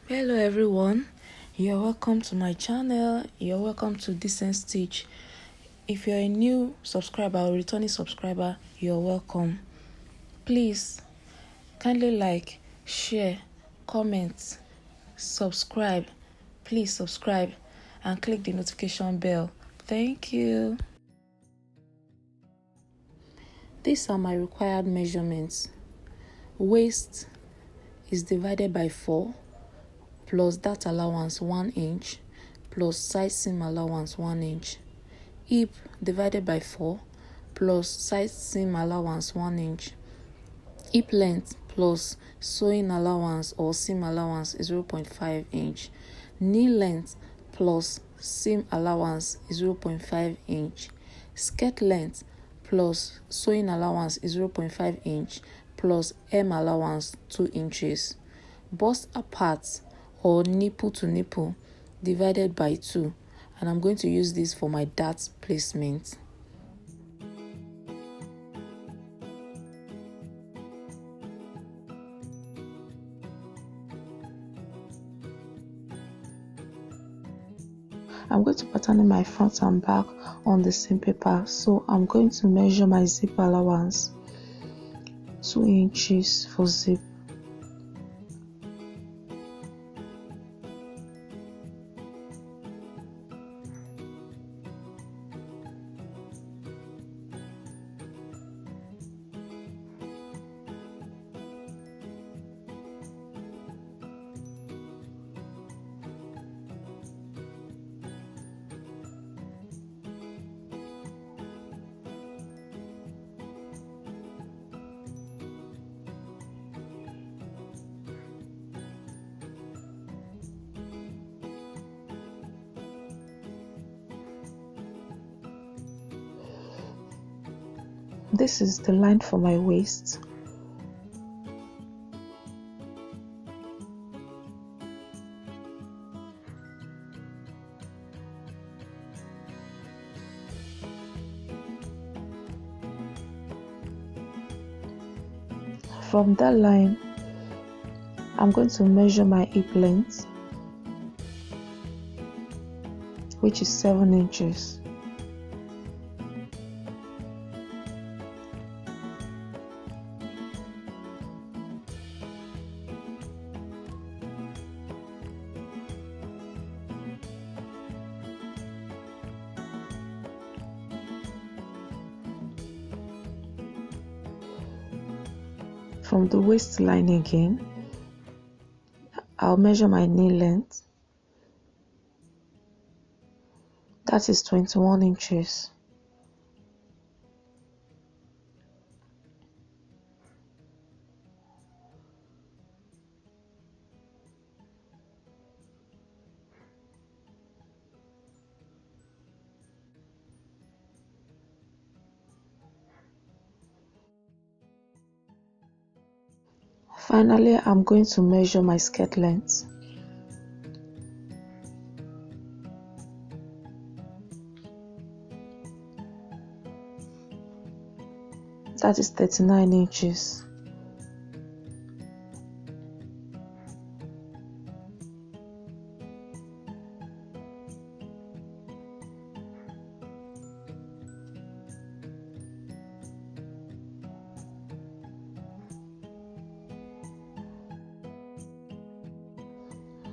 Hello everyone, you're welcome to my channel. You're welcome to Decent Stitch. If you're a new subscriber or returning subscriber, you're welcome. Please kindly like, share, comment, subscribe. Please subscribe and click the notification bell. Thank you. These are my required measurements. Waist is divided by 4 plus that allowance 1 inch plus side seam allowance 1 inch. Hip divided by 4 plus side seam allowance 1 inch. Hip length plus sewing allowance or seam allowance is 0.5 inch. Knee length plus seam allowance is 0.5 inch. Skirt length plus sewing allowance is 0.5 inch plus hem allowance 2 inches. Bust apart or nipple to nipple divided by 2, and I'm going to use this for my dart placement. I'm going to pattern in my front and back on the same paper, so I'm going to measure my zip allowance 2 inches for zip. This is the line for my waist. From that line, I'm going to measure my hip length, which is 7 inches. From the waistline again, I'll measure my knee length. That is 21 inches. Finally, I'm going to measure my skirt length. That is 39 inches.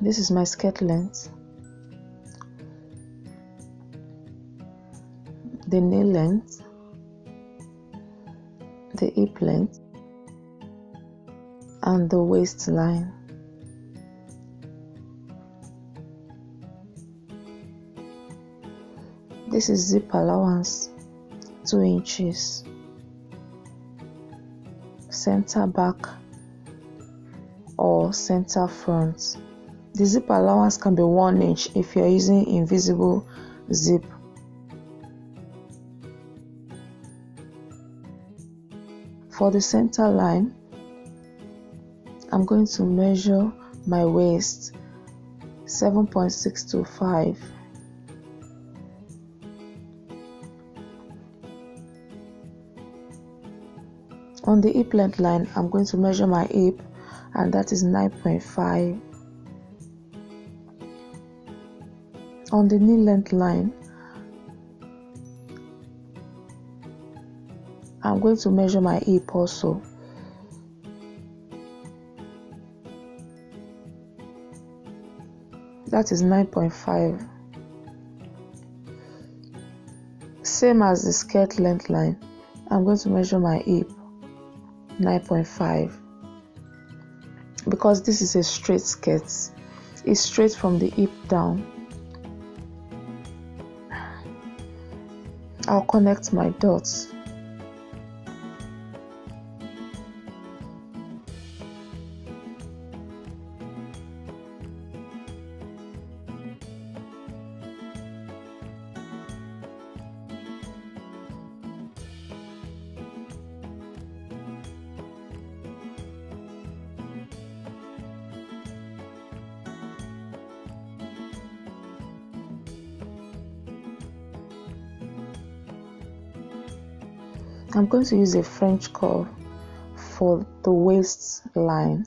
This is my skirt length, the knee length, the hip length, and the waistline. This is zip allowance 2 inches. Center back or center front. The zip allowance can be 1 inch if you're using invisible zip. For the center line, I'm going to measure my waist 7.625. On the hip length line, I'm going to measure my hip, and that is 9.5. On the knee length line, I'm going to measure my hip also. That is 9.5. Same as the skirt length line, I'm going to measure my hip 9.5. Because this is a straight skirt, it's straight from the hip down. I'll connect my dots. I'm going to use a French curve for the waist line.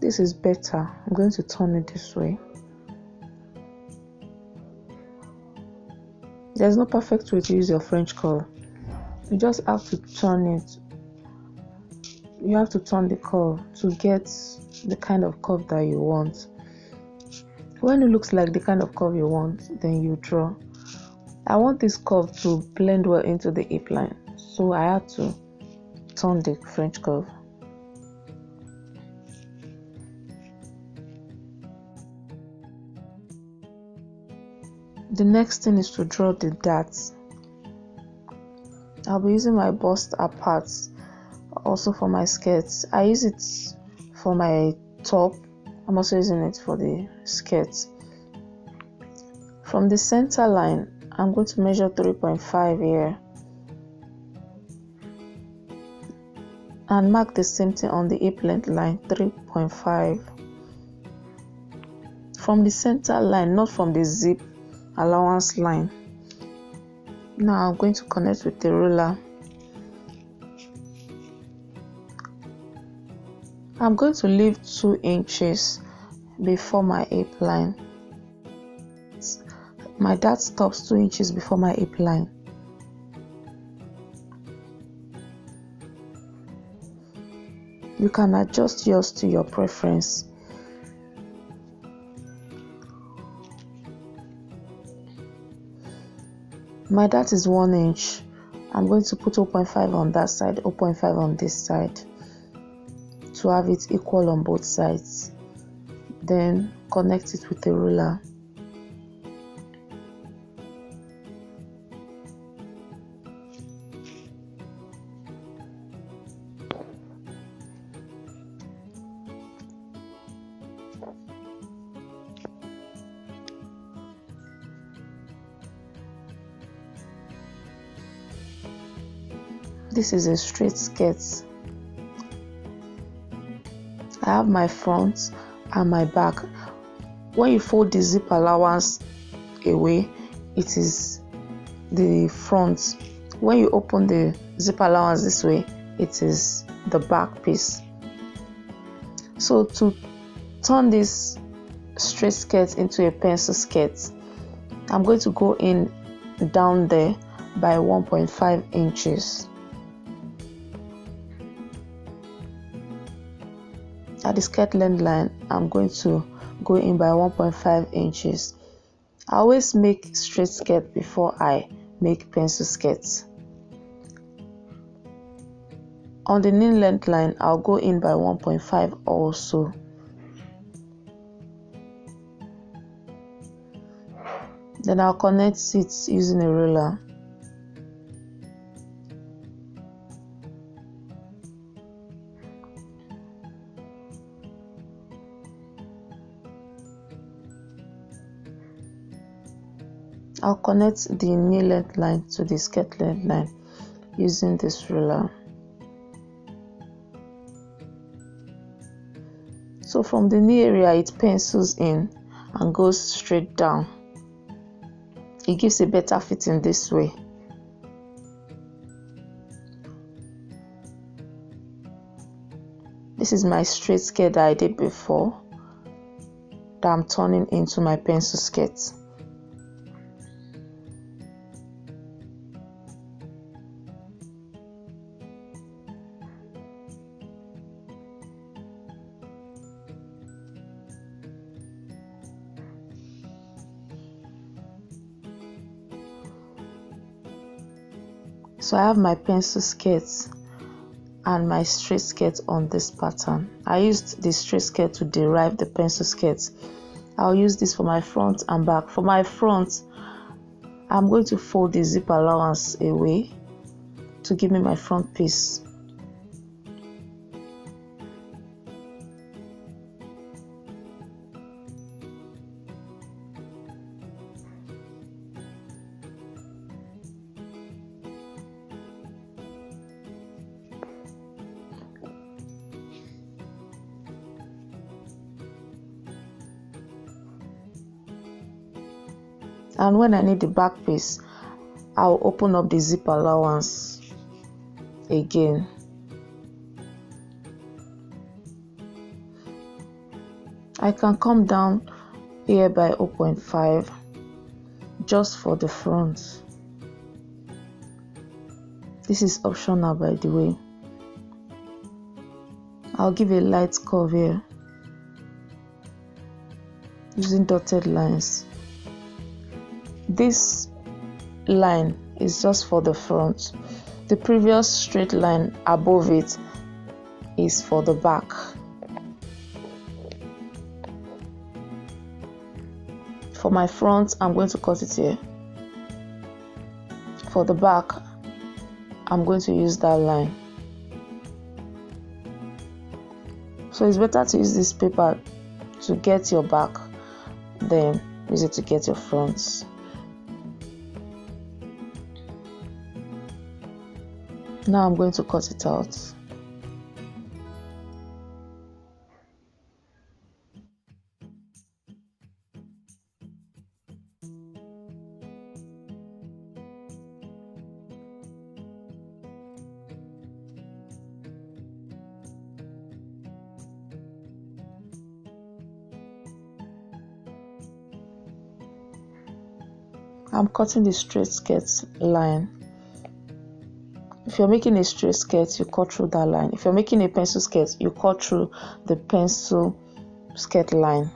This is better. I'm going to turn it this way. There's no perfect way to use your French curve. You just have to turn it. You have to turn the curve to get the kind of curve that you want. When it looks like the kind of curve you want, then you draw. I want this curve to blend well into the hip line, so I had to turn the French curve. The next thing is to draw the darts. I'll be using my bust apart also for my skirts. I use it for my top. I'm also using it for the skirts. From the center line, I'm going to measure 3.5 here and mark the same thing on the hip length line, 3.5. From the center line, not from the zip allowance line. Now I'm going to connect with the ruler. I'm going to leave 2 inches before my hip line. My dart stops 2 inches before my hip line. You can adjust yours to your preference. My dart is 1 inch. I'm going to put 0.5 on that side, 0.5 on this side to have it equal on both sides. Then connect it with the ruler. This is a straight skirt. I have my front and my back. When you fold the zip allowance away, it is the front. When you open the zip allowance this way, it is the back piece. So to turn this straight skirt into a pencil skirt, I'm going to go in down there by 1.5 inches. At the skirt length line, I'm going to go in by 1.5 inches. I always make straight skirt before I make pencil skirts. On the knee length line, I'll go in by 1.5 also. Then I'll connect it using a ruler. I'll connect the knee length line to the skirt length line using this ruler. So from the knee area, it pencils in and goes straight down. It gives a better fitting this way. This is my straight skirt that I did before, that I'm turning into my pencil skirt. So I have my pencil skirts and my straight skirt on this pattern. I used the straight skirt to derive the pencil skirt. I'll use this for my front and back. For my front, I'm going to fold the zip allowance away to give me my front piece. And when I need the back piece, I'll open up the zip allowance again. I can come down here by 0.5 just for the front. This is optional, by the way. I'll give a light curve here using dotted lines. This line is just for the front. The previous straight line above it is for the back. For my front, I'm going to cut it here. For the back, I'm going to use that line. So it's better to use this paper to get your back than use it to get your front. Now I'm going to cut it out. I'm cutting the straight skirt line. If you're making a straight skirt, you cut through that line. If you're making a pencil skirt, you cut through the pencil skirt line.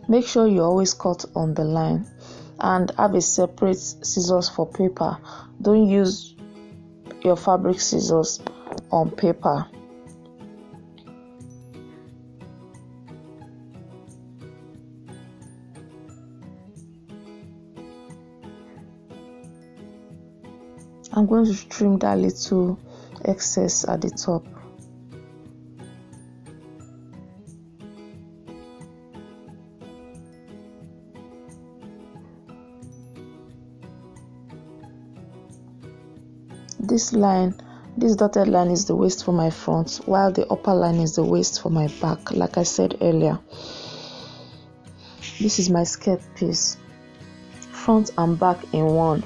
Make sure you always cut on the line and have a separate scissors for paper. Don't use your fabric scissors on paper. I'm going to trim that little excess at the top. This line, this dotted line is the waist for my front, while the upper line is the waist for my back, like I said earlier. This is my skirt piece, front and back in one.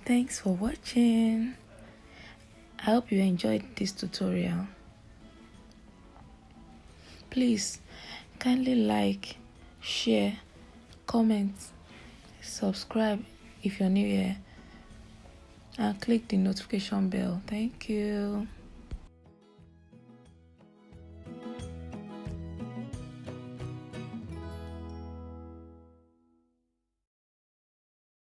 Thanks for watching. I hope you enjoyed this tutorial. Please kindly like, share, comment, subscribe if you're new here, and click the notification bell. Thank you.